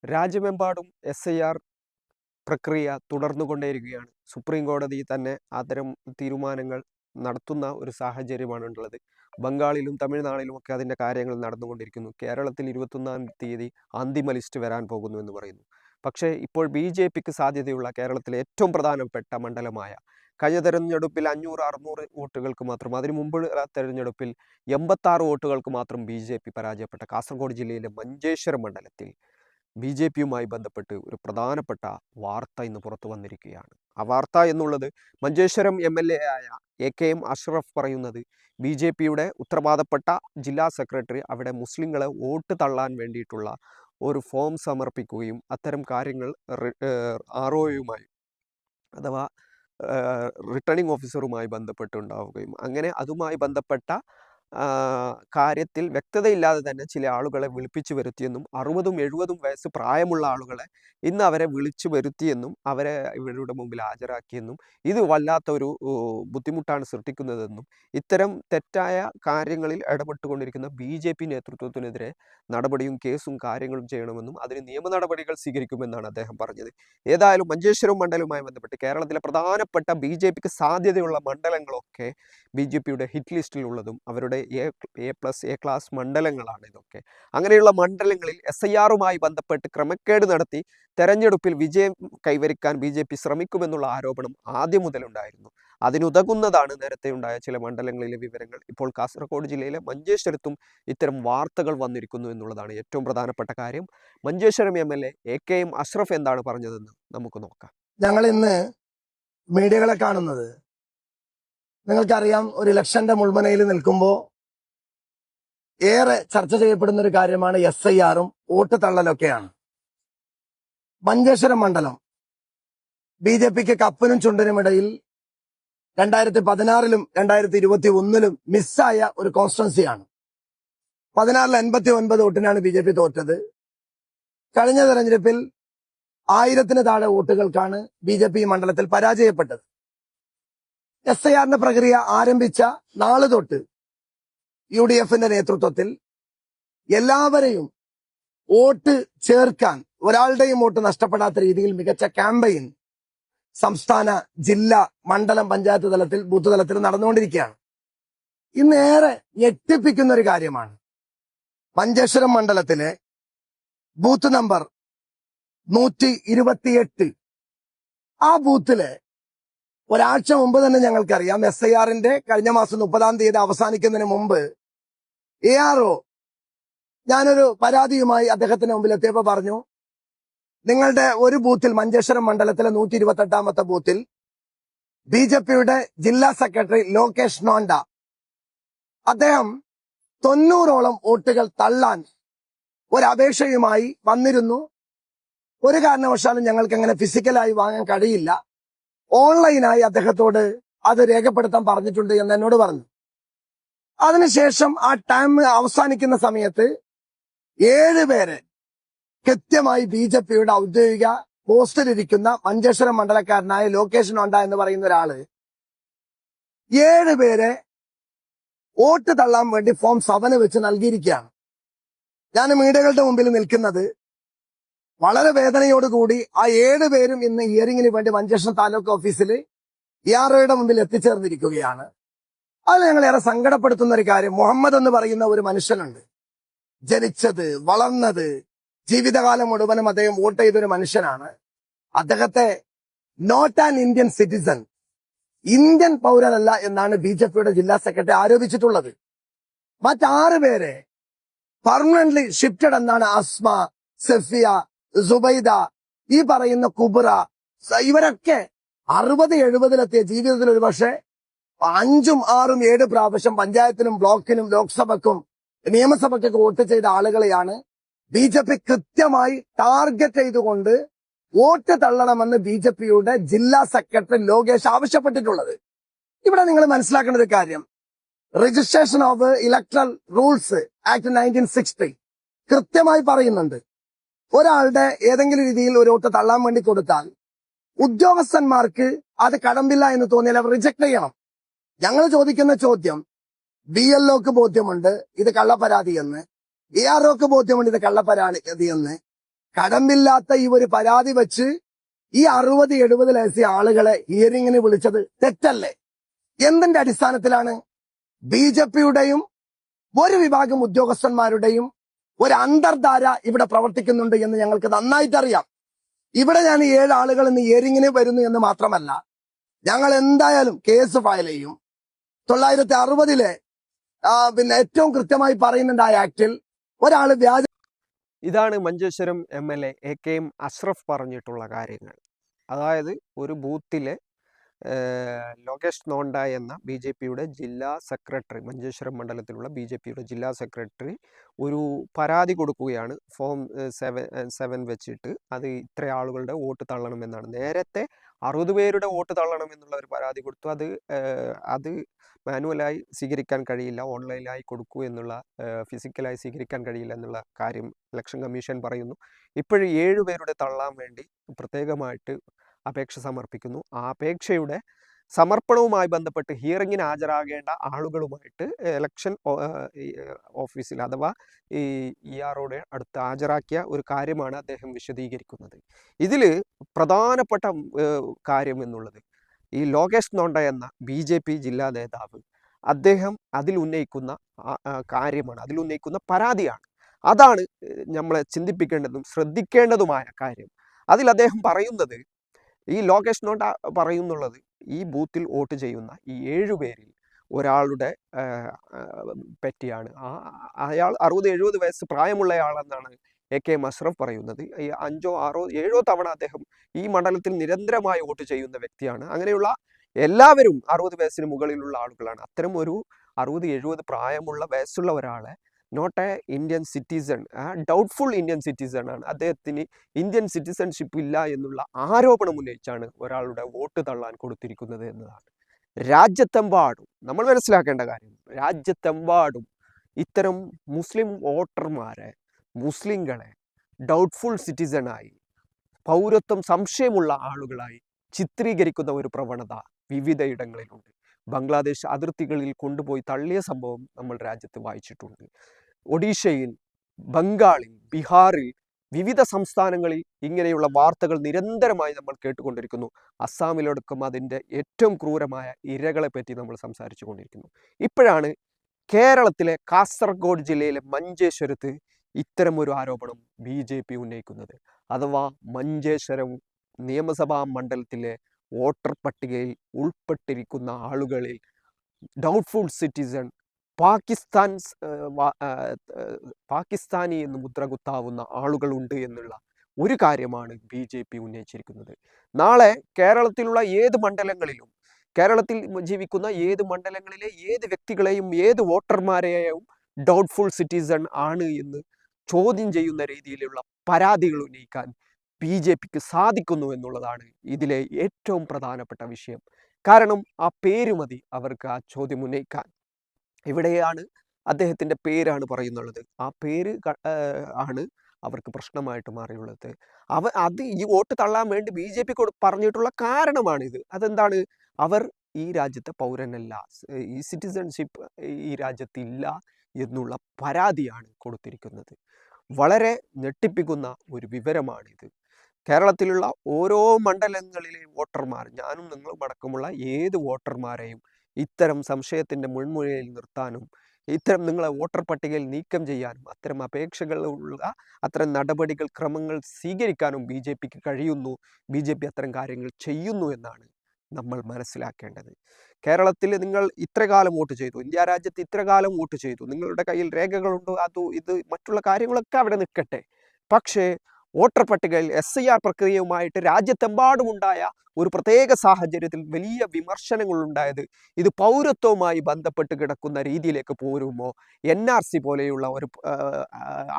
രാജ്യമെമ്പാടും SIR പ്രക്രിയ തുടർന്നുകൊണ്ടേയിരിക്കുകയാണ്. Supreme കോടതി തന്നെ അത്തരം തീരുമാനങ്ങൾ നടത്തുന്ന ഒരു സാഹചര്യമാണുള്ളത്. ബംഗാളിലും തമിഴ്നാട്ടിലുമൊക്കെ അതിൻ്റെ കാര്യങ്ങൾ നടന്നുകൊണ്ടിരിക്കുന്നു. കേരളത്തിൽ 21-ാം തീയതി അന്തിമ ലിസ്റ്റ് വരാൻ പോകുന്നു എന്ന് പറയുന്നു. പക്ഷേ ഇപ്പോൾ BJPക്ക് സാധ്യതയുള്ള കേരളത്തിലെ ഏറ്റവും പ്രധാനപ്പെട്ട മണ്ഡലമായ കഴിഞ്ഞ തെരഞ്ഞെടുപ്പിൽ 500-600 വോട്ടുകൾക്ക് മാത്രം, അതിനു മുമ്പുള്ള തെരഞ്ഞെടുപ്പിൽ 86 വോട്ടുകൾക്ക് മാത്രം BJP പരാജയപ്പെട്ട കാസർഗോഡ് ജില്ലയിലെ മഞ്ചേശ്വരം മണ്ഡലത്തിൽ BJPയുമായി ബന്ധപ്പെട്ട് ഒരു പ്രധാനപ്പെട്ട വാർത്ത ഇന്ന് പുറത്തു വന്നിരിക്കുകയാണ്. ആ വാർത്ത എന്നുള്ളത് മഞ്ചേശ്വരം MLA ആയ AKM അഷ്റഫ് പറയുന്നത് BJPയുടെ ഉത്തരവാദപ്പെട്ട ജില്ലാ സെക്രട്ടറി അവിടെ മുസ്ലിങ്ങളെ വോട്ട് തള്ളാൻ വേണ്ടിയിട്ടുള്ള ഒരു ഫോം സമർപ്പിക്കുകയും അത്തരം കാര്യങ്ങൾ ROയുമായി അഥവാ റിട്ടേണിംഗ് ഓഫീസറുമായി ബന്ധപ്പെട്ടുണ്ടാവുകയും അങ്ങനെ അതുമായി ബന്ധപ്പെട്ട കാര്യത്തിൽ വ്യക്തതയില്ലാതെ തന്നെ ചില ആളുകളെ വിളിപ്പിച്ചു വരുത്തിയെന്നും 60-70 വയസ്സ് പ്രായമുള്ള ആളുകളെ ഇന്ന് അവരെ വിളിച്ചു വരുത്തിയെന്നും അവരെ ഇവരുടെ മുമ്പിൽ ഹാജരാക്കിയെന്നും ഇത് വല്ലാത്തൊരു ബുദ്ധിമുട്ടാണ് സൃഷ്ടിക്കുന്നതെന്നും ഇത്തരം തെറ്റായ കാര്യങ്ങളിൽ ഇടപെട്ടുകൊണ്ടിരിക്കുന്ന BJP നേതൃത്വത്തിനെതിരെ നടപടിയും കേസും കാര്യങ്ങളും ചെയ്യണമെന്നും അതിന് നിയമ നടപടികൾ സ്വീകരിക്കുമെന്നാണ് അദ്ദേഹം പറഞ്ഞത്. ഏതായാലും മഞ്ചേശ്വരം മണ്ഡലവുമായി ബന്ധപ്പെട്ട് കേരളത്തിലെ പ്രധാനപ്പെട്ട BJPക്ക് സാധ്യതയുള്ള മണ്ഡലങ്ങളൊക്കെ BJPയുടെ ഹിറ്റ് ലിസ്റ്റിലുള്ളതും അവരുടെ A+ A ക്ലാസ് മണ്ഡലങ്ങളാണ് ഇതൊക്കെ. അങ്ങനെയുള്ള മണ്ഡലങ്ങളിൽ SIRുമായി ബന്ധപ്പെട്ട് ക്രമക്കേട് നടത്തി തെരഞ്ഞെടുപ്പിൽ വിജയം കൈവരിക്കാൻ BJP ശ്രമിക്കുമെന്നുള്ള ആരോപണം ആദ്യം മുതലുണ്ടായിരുന്നു. അതിനുതകുന്നതാണ് നേരത്തെ ഉണ്ടായ ചില മണ്ഡലങ്ങളിലെ വിവരങ്ങൾ. ഇപ്പോൾ കാസർഗോഡ് ജില്ലയിലെ മഞ്ചേശ്വരത്തും ഇത്തരം വാർത്തകൾ വന്നിരിക്കുന്നു എന്നുള്ളതാണ് ഏറ്റവും പ്രധാനപ്പെട്ട കാര്യം. മഞ്ചേശ്വരം MLA AKM അഷ്റഫ് എന്താണ് പറഞ്ഞതെന്ന് നമുക്ക് നോക്കാം. ഞങ്ങൾ ഇന്ന് മീഡിയകളെ കാണുന്നത് നിങ്ങൾക്കറിയാം, ഒരു ഇലക്ഷന്റെ മുൾമുനയിൽ നിൽക്കുമ്പോൾ ഏറെ ചർച്ച ചെയ്യപ്പെടുന്ന ഒരു കാര്യമാണ് SIRും വോട്ട് തള്ളലൊക്കെയാണ്. മഞ്ചേശ്വരം മണ്ഡലം BJPക്ക് കപ്പിനും ചുണ്ടിനുമിടയിൽ 2016-ലും 2021-ലും മിസ്സായ ഒരു കോൺസ്റ്റിറ്റ്യുവൻസിയാണ്. 16-ൽ 89 വോട്ടിനാണ് BJP തോറ്റത്. കഴിഞ്ഞ തെരഞ്ഞെടുപ്പിൽ 1000-ന് താഴെ വോട്ടുകൾക്കാണ് BJP ഈ മണ്ഡലത്തിൽ പരാജയപ്പെട്ടത്. SIRന്റെ പ്രക്രിയ ആരംഭിച്ച നാള് തൊട്ട് UDFന്റെ നേതൃത്വത്തിൽ എല്ലാവരെയും വോട്ട് ചേർക്കാൻ, ഒരാളുടെയും വോട്ട് നഷ്ടപ്പെടാത്ത രീതിയിൽ മികച്ച ക്യാമ്പയിൻ സംസ്ഥാന, ജില്ലാ, മണ്ഡലം, പഞ്ചായത്ത് തലത്തിൽ, ബൂത്ത് തലത്തിൽ നടന്നുകൊണ്ടിരിക്കുകയാണ്. ഇന്നേറെ ഞെട്ടിപ്പിക്കുന്ന ഒരു കാര്യമാണ് മഞ്ചേശ്വരം മണ്ഡലത്തിലെ ബൂത്ത് നമ്പർ 128 ആ ബൂത്തിലെ ഒരാഴ്ച മുമ്പ് തന്നെ ഞങ്ങൾക്കറിയാം SIRന്റെ കഴിഞ്ഞ മാസം 30-ാം തീയതി അവസാനിക്കുന്നതിന് മുമ്പ് ARO ഞാനൊരു പരാതിയുമായി അദ്ദേഹത്തിന് മുമ്പിൽ എത്തിയപ്പോൾ പറഞ്ഞു, നിങ്ങളുടെ ഒരു ബൂത്തിൽ, മഞ്ചേശ്വരം മണ്ഡലത്തിലെ 128-ാമത്തെ ബൂത്തിൽ BJPയുടെ ജില്ലാ സെക്രട്ടറി ലോകേഷ് നോണ്ട അദ്ദേഹം 90ഓളം വോട്ടുകൾ തള്ളാൻ ഒരപേക്ഷയുമായി വന്നിരുന്നു. ഒരു കാരണവശാലും ഞങ്ങൾക്ക് അങ്ങനെ ഫിസിക്കലായി വാങ്ങാൻ കഴിയില്ല, ഓൺലൈനായി അദ്ദേഹത്തോട് അത് രേഖപ്പെടുത്താൻ പറഞ്ഞിട്ടുണ്ട് എന്ന് എന്നോട് പറഞ്ഞു. അതിനുശേഷം ആ ടൈം അവസാനിക്കുന്ന സമയത്ത് 7 പേരെ കൃത്യമായി BJPയുടെ ഔദ്യോഗിക പോസ്റ്റിലിരിക്കുന്ന മഞ്ചേശ്വരം മണ്ഡലക്കാരനായ ലോകേഷ് നോണ്ട എന്ന് പറയുന്ന ഒരാള് 7 പേരെ വോട്ട് തള്ളാൻ വേണ്ടി ഫോം 7 വെച്ച് നൽകിയിരിക്കുകയാണ്. ഞാൻ മീഡിയകളുടെ മുമ്പിൽ നിൽക്കുന്നത് വളരെ വേദനയോടുകൂടി ആ 7 പേരും ഇന്ന് ഹിയറിംഗിന് വേണ്ടി മഞ്ചേശ്വരം താലൂക്ക് ഓഫീസിൽ AROയുടെ മുമ്പിൽ എത്തിച്ചേർന്നിരിക്കുകയാണ്. അത് ഞങ്ങളേറെ സങ്കടപ്പെടുത്തുന്ന ഒരു കാര്യം, മുഹമ്മദ് എന്ന് പറയുന്ന ഒരു മനുഷ്യനുണ്ട്. ജനിച്ചത്, വളർന്നത്, ജീവിതകാലം മുഴുവനും അദ്ദേഹം വോട്ട് ചെയ്തൊരു മനുഷ്യനാണ്. അദ്ദേഹത്തെ not an Indian citizen, Indian പൗരനല്ല എന്നാണ് BJPയുടെ ജില്ലാ സെക്രട്ടറി ആരോപിച്ചിട്ടുള്ളത്. മറ്റ് 6 പേരെ പെർമനന്റ്ലി ഷിഫ്റ്റഡ് എന്നാണ്. അസ്മ, സഫിയ, സുബൈദ, ഈ പറയുന്ന കുബ്ര, ഇവരൊക്കെ 60-70-ലെത്തിയ ജീവിതത്തിൽ ഒരു പക്ഷേ 5, 6, 7 പ്രാവശ്യം പഞ്ചായത്തിനും ബ്ലോക്കിനും ലോക്സഭക്കും നിയമസഭയ്ക്കൊക്കെ വോട്ട് ചെയ്ത ആളുകളെയാണ് BJP കൃത്യമായി ടാർഗറ്റ് ചെയ്തുകൊണ്ട് വോട്ട് തള്ളണമെന്ന് BJPയുടെ ജില്ലാ സെക്രട്ടറി ലോകേഷ് ആവശ്യപ്പെട്ടിട്ടുള്ളത്. ഇവിടെ നിങ്ങൾ മനസ്സിലാക്കേണ്ട ഒരു കാര്യം, registration of electoral rules act 1960 കൃത്യമായി പറയുന്നുണ്ട്, ഒരാളുടെ ഏതെങ്കിലും രീതിയിൽ ഒരു വോട്ട് തള്ളാൻ വേണ്ടി കൊടുത്താൽ ഉദ്യോഗസ്ഥന്മാർക്ക് അത് കടമ്പില്ല എന്ന് തോന്നിയാൽ അവർ റിജക്ട് ചെയ്യണം. ഞങ്ങൾ ചോദിക്കുന്ന ചോദ്യം, BLOക്ക് ബോധ്യമുണ്ട് ഇത് കള്ളപ്പരാതി എന്ന്, AROക്ക് ബോധ്യമുണ്ട് ഇത് കള്ളപ്പരാതി എന്ന്, കടമ്പില്ലാത്ത ഈ ഒരു പരാതി വെച്ച് ഈ 60-70 വയസ്സിയ ആളുകളെ ഹിയറിങ്ങിന് വിളിച്ചത് തെറ്റല്ലേ? എന്തിന്റെ അടിസ്ഥാനത്തിലാണ്? BJPയുടെയും ഒരു വിഭാഗം ഉദ്യോഗസ്ഥന്മാരുടെയും ഒരു അന്തർധാര ഇവിടെ പ്രവർത്തിക്കുന്നുണ്ട് എന്ന് ഞങ്ങൾക്ക് നന്നായിട്ടറിയാം. ഇവിടെ ഞാൻ 7 ആളുകൾ ഇന്ന് ഹിയറിങ്ങിന് വരുന്നു എന്ന് മാത്രമല്ല, ഞങ്ങൾ എന്തായാലും കേസ് ഫയൽ ചെയ്യും. 960 പിന്നെ ഏറ്റവും കൃത്യമായി പറയുന്നുണ്ട് ആ ആക്ടിൽ ഒരാൾ വ്യാജ. ഇതാണ് മഞ്ചേശ്വരം MLA AKM അഷ്റഫ് പറഞ്ഞിട്ടുള്ള കാര്യങ്ങൾ. അതായത് ഒരു ബൂത്തിലെ ലോകേഷ് നോണ്ട എന്ന BJPയുടെ ജില്ലാ സെക്രട്ടറി, മഞ്ചേശ്വരം മണ്ഡലത്തിലുള്ള BJPയുടെ ജില്ലാ സെക്രട്ടറി ഒരു പരാതി കൊടുക്കുകയാണ്. ഫോം 7 വെച്ചിട്ട് അത് ഇത്ര ആളുകളുടെ വോട്ട് തള്ളണമെന്നാണ്. നേരത്തെ 60 പേരുടെ വോട്ട് തള്ളണമെന്നുള്ള ഒരു പരാതി കൊടുത്തു. അത് മാനുവലായി സ്വീകരിക്കാൻ കഴിയില്ല, ഓൺലൈനായി കൊടുക്കൂ എന്നുള്ള, ഫിസിക്കലായി സ്വീകരിക്കാൻ കഴിയില്ല എന്നുള്ള കാര്യം ഇലക്ഷൻ കമ്മീഷൻ പറയുന്നു. ഇപ്പോഴും 7 പേരുടെ തള്ളാൻ വേണ്ടി പ്രത്യേകമായിട്ട് അപേക്ഷ സമർപ്പിക്കുന്നു. ആ അപേക്ഷയുടെ സമർപ്പണവുമായി ബന്ധപ്പെട്ട് ഹിയറിങ്ങിന് ഹാജരാകേണ്ട ആളുകളുമായിട്ട് ഇലക്ഷൻ ഓഫീസിൽ അഥവാ ഈ EROയുടെ അടുത്ത് ഹാജരാക്കിയ ഒരു കാര്യമാണ് അദ്ദേഹം വിശദീകരിക്കുന്നത്. ഇതിൽ പ്രധാനപ്പെട്ട കാര്യം എന്നുള്ളത് ഈ ലോകേഷ് നോണ്ട എന്ന BJP ജില്ലാ നേതാവ് അദ്ദേഹം അതിൽ ഉന്നയിക്കുന്ന കാര്യമാണ്, അതിൽ ഉന്നയിക്കുന്ന പരാതിയാണ്. അതാണ് നമ്മളെ ചിന്തിപ്പിക്കേണ്ടതും ശ്രദ്ധിക്കേണ്ടതുമായ കാര്യം. അതിൽ അദ്ദേഹം പറയുന്നത്, ഈ ലോകേഷ് നോണ്ട പറയുന്നുള്ളത്, ഈ ബൂത്തിൽ വോട്ട് ചെയ്യുന്ന ഈ 7 പേരിൽ ഒരാളുടെ പറ്റിയാണ്. അയാൾ 60-70 വയസ്സ് പ്രായമുള്ളയാളെന്നാണ് AKM അഷ്റഫ് പറയുന്നത്. ഈ 5, 6, 7 തവണ അദ്ദേഹം ഈ മണ്ഡലത്തിൽ നിരന്തരമായി വോട്ട് ചെയ്യുന്ന വ്യക്തിയാണ്. അങ്ങനെയുള്ള എല്ലാവരും 60 വയസ്സിന് മുകളിലുള്ള ആളുകളാണ്. അത്തരം ഒരു 60-70 പ്രായമുള്ള വയസ്സുള്ള ഒരാളെ not a Indian citizen, doubtful Indian citizen ആണ്, അദ്ദേഹത്തിന് ഇന്ത്യൻ സിറ്റിസൺഷിപ്പ് ഇല്ല എന്നുള്ള ആരോപണം ഉന്നയിച്ചാണ് ഒരാളുടെ വോട്ട് തള്ളാൻ കൊടുത്തിരിക്കുന്നത് എന്നതാണ്. രാജ്യത്തെമ്പാടും നമ്മൾ മനസ്സിലാക്കേണ്ട കാര്യം, രാജ്യത്തെമ്പാടും ഇത്തരം മുസ്ലിം വോട്ടർമാരെ, മുസ്ലിങ്ങളെ ഡൗട്ട്ഫുൾ സിറ്റിസണായി, പൗരത്വം സംശയമുള്ള ആളുകളായി ചിത്രീകരിക്കുന്ന ഒരു പ്രവണത വിവിധയിടങ്ങളിലുണ്ട്. ബംഗ്ലാദേശ് അതിർത്തികളിൽ കൊണ്ടുപോയി തള്ളിയ സംഭവം നമ്മൾ രാജ്യത്ത് വായിച്ചിട്ടുണ്ട്. ഒഡീഷയിൽ, ബംഗാളിൽ, ബീഹാറിൽ, വിവിധ സംസ്ഥാനങ്ങളിൽ ഇങ്ങനെയുള്ള വാർത്തകൾ നിരന്തരമായി നമ്മൾ കേട്ടുകൊണ്ടിരിക്കുന്നു. അസ്സാമിലടക്കം അതിൻ്റെ ഏറ്റവും ക്രൂരമായ ഇരകളെ പറ്റി നമ്മൾ സംസാരിച്ചു കൊണ്ടിരിക്കുന്നു. ഇപ്പോഴാണ് കേരളത്തിലെ കാസർഗോഡ് ജില്ലയിലെ മഞ്ചേശ്വരത്ത് ഇത്തരമൊരു ആരോപണം BJP ഉന്നയിക്കുന്നത്. അഥവാ മഞ്ചേശ്വരം നിയമസഭാ മണ്ഡലത്തിലെ വോട്ടർ പട്ടികയിൽ ഉൾപ്പെട്ടിരിക്കുന്ന ആളുകളിൽ ഡൗട്ട്ഫുൾ സിറ്റിസൺ, പാകിസ്ഥാനി എന്ന് മുദ്ര കുത്താവുന്ന ആളുകളുണ്ട് എന്നുള്ള ഒരു കാര്യമാണ് BJP ഉന്നയിച്ചിരിക്കുന്നത്. നാളെ കേരളത്തിലുള്ള ഏത് മണ്ഡലങ്ങളിലും, കേരളത്തിൽ ജീവിക്കുന്ന ഏത് മണ്ഡലങ്ങളിലെ ഏത് വ്യക്തികളെയും ഏത് വോട്ടർമാരെയും ഡൗട്ട്ഫുൾ സിറ്റിസൺ ആണ് എന്ന് ചോദ്യം ചെയ്യുന്ന രീതിയിലുള്ള പരാതികൾ ഉന്നയിക്കാൻ BJPക്ക് സാധിക്കുന്നു എന്നുള്ളതാണ് ഇതിലെ ഏറ്റവും പ്രധാനപ്പെട്ട വിഷയം. കാരണം ആ പേര് മതി അവർക്ക് ആ ചോദ്യം ഉന്നയിക്കാൻ. ഇവിടെയാണ് അദ്ദേഹത്തിൻ്റെ പേരാണ് പറയുന്നുള്ളത്. ആ പേര് ആണ് അവർക്ക് പ്രശ്നമായിട്ട് മാറിയുള്ളത്. അത് ഈ വോട്ട് തള്ളാൻ വേണ്ടി BJP പറഞ്ഞിട്ടുള്ള കാരണമാണിത്. അതെന്താണ്? അവർ ഈ രാജ്യത്തെ പൗരനല്ല, ഈ സിറ്റിസൺഷിപ്പ് ഈ രാജ്യത്തില്ല എന്നുള്ള പരാതിയാണ് കൊടുത്തിരിക്കുന്നത്. വളരെ ഞെട്ടിപ്പിക്കുന്ന ഒരു വിവരമാണിത്. കേരളത്തിലുള്ള ഓരോ മണ്ഡലങ്ങളിലെ വോട്ടർമാർ, ഞാനും നിങ്ങളും അടക്കമുള്ള ഏത് വോട്ടർമാരെയും ഇത്തരം സംശയത്തിൻ്റെ മുൾമുനയിൽ നിർത്താനും ഇത്തരം നിങ്ങളെ വോട്ടർ പട്ടികയിൽ നീക്കം ചെയ്യാനും അത്തരം അപേക്ഷകളുള്ള അത്തരം നടപടികൾ, ക്രമങ്ങൾ സ്വീകരിക്കാനും BJPക്ക് കഴിയുന്നു. BJP അത്തരം കാര്യങ്ങൾ ചെയ്യുന്നു എന്നാണ് നമ്മൾ മനസ്സിലാക്കേണ്ടത്. കേരളത്തിൽ നിങ്ങൾ ഇത്രകാലം വോട്ട് ചെയ്തു, ഇന്ത്യ രാജ്യത്ത് ഇത്രകാലം വോട്ട് ചെയ്തു, നിങ്ങളുടെ കയ്യിൽ രേഖകളുണ്ടോ, ഇത് മറ്റുള്ള കാര്യങ്ങളൊക്കെ അവിടെ നിൽക്കട്ടെ. പക്ഷേ വോട്ടർ പട്ടികയിൽ SIR പ്രക്രിയയുമായിട്ട് രാജ്യത്തെമ്പാടുമുണ്ടായ ഒരു പ്രത്യേക സാഹചര്യത്തിൽ വലിയ വിമർശനങ്ങൾ ഉണ്ടായത് ഇത് പൗരത്വവുമായി ബന്ധപ്പെട്ട് കിടക്കുന്ന രീതിയിലേക്ക് പോരുമോ, NRC പോലെയുള്ള ഒരു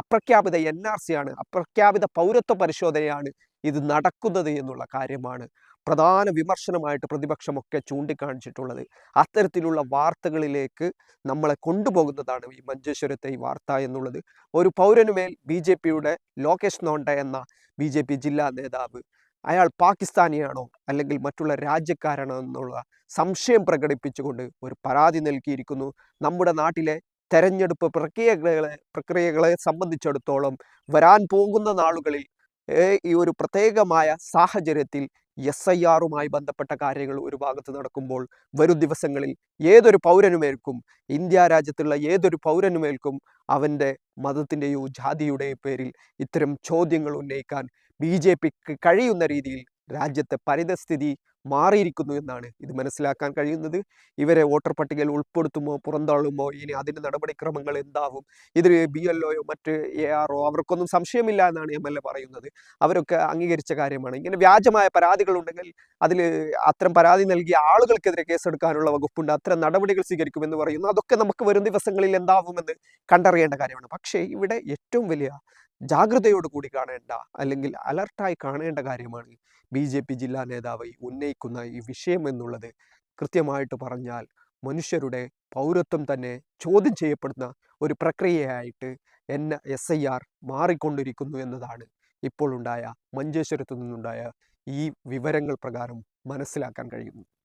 അപ്രഖ്യാപിത NRC ആണ്, അപ്രഖ്യാപിത പൗരത്വ പരിശോധനയാണ് ഇത് നടക്കുന്നത് എന്നുള്ള കാര്യമാണ് പ്രധാന വിമർശനമായിട്ട് പ്രതിപക്ഷമൊക്കെ ചൂണ്ടിക്കാണിച്ചിട്ടുള്ളത്. അത്തരത്തിലുള്ള വാർത്തകളിലേക്ക് നമ്മളെ കൊണ്ടുപോകുന്നതാണ് ഈ മഞ്ചേശ്വരത്തെ ഈ വാർത്ത എന്നുള്ളത്. ഒരു പൗരനുമേൽ BJPയുടെ ലോകേഷ് നോണ്ട എന്ന BJP ജില്ലാ നേതാവ്, അയാൾ പാകിസ്ഥാനിയാണോ അല്ലെങ്കിൽ മറ്റുള്ള രാജ്യക്കാരാണോ എന്നുള്ള സംശയം പ്രകടിപ്പിച്ചുകൊണ്ട് ഒരു പരാതി നൽകിയിരിക്കുന്നു. നമ്മുടെ നാട്ടിലെ തെരഞ്ഞെടുപ്പ് പ്രക്രിയകളെ സംബന്ധിച്ചിടത്തോളം വരാൻ പോകുന്ന നാളുകളിൽ ഈ ഒരു പ്രത്യേകമായ സാഹചര്യത്തിൽ SIR-മായി ബന്ധപ്പെട്ട കാര്യങ്ങൾ ഒരു ഭാഗത്ത് നടക്കുമ്പോൾ വരും ദിവസങ്ങളിൽ ഏതൊരു പൗരനുമേൽക്കും, ഇന്ത്യ രാജ്യത്തുള്ള ഏതൊരു പൗരനുമേൽക്കും അവൻ്റെ മതത്തിൻ്റെയോ ജാതിയുടെയോ പേരിൽ ഇത്തരം ചോദ്യങ്ങൾ ഉന്നയിക്കാൻ BJPക്ക് കഴിയുന്ന രീതിയിൽ രാജ്യത്തെ പരിതസ്ഥിതി മാറിയിരിക്കുന്നു എന്നാണ് ഇത് മനസ്സിലാക്കാൻ കഴിയുന്നത്. ഇവരെ വോട്ടർ പട്ടികയിൽ ഉൾപ്പെടുത്തുമോ പുറന്തള്ളുമോ, ഇനി അതിൻ്റെ നടപടിക്രമങ്ങൾ എന്താവും, ഇതിൽ BLOയോ മറ്റ് ARO അവർക്കൊന്നും സംശയമില്ല എന്നാണ് MLA പറയുന്നത്. അവരൊക്കെ അംഗീകരിച്ച കാര്യമാണ്. ഇങ്ങനെ വ്യാജമായ പരാതികൾ ഉണ്ടെങ്കിൽ അതിൽ അത്തരം പരാതി നൽകിയ ആളുകൾക്കെതിരെ കേസെടുക്കാനുള്ള വകുപ്പുണ്ട്, അത്തരം നടപടികൾ സ്വീകരിക്കുമെന്ന് പറയുന്നു. അതൊക്കെ നമുക്ക് വരും ദിവസങ്ങളിൽ എന്താവുമെന്ന് കണ്ടറിയേണ്ട കാര്യമാണ്. പക്ഷേ ഇവിടെ ഏറ്റവും വലിയ ജാഗ്രതയോടുകൂടി കാണേണ്ട, അല്ലെങ്കിൽ അലർട്ടായി കാണേണ്ട കാര്യമാണ് BJP ജില്ലാ നേതാവ് ഉന്നയിക്കുന്ന ഈ വിഷയം എന്നുള്ളത്. കൃത്യമായിട്ട് പറഞ്ഞാൽ മനുഷ്യരുടെ പൗരത്വം തന്നെ ചോദ്യം ചെയ്യപ്പെടുന്ന ഒരു പ്രക്രിയയായിട്ട് SIR മാറിക്കൊണ്ടിരിക്കുന്നു എന്നതാണ് ഇപ്പോൾ ഉണ്ടായ, മഞ്ചേശ്വരത്തു നിന്നുണ്ടായ ഈ വിവരങ്ങൾ പ്രകാരം മനസ്സിലാക്കാൻ കഴിയുന്നു.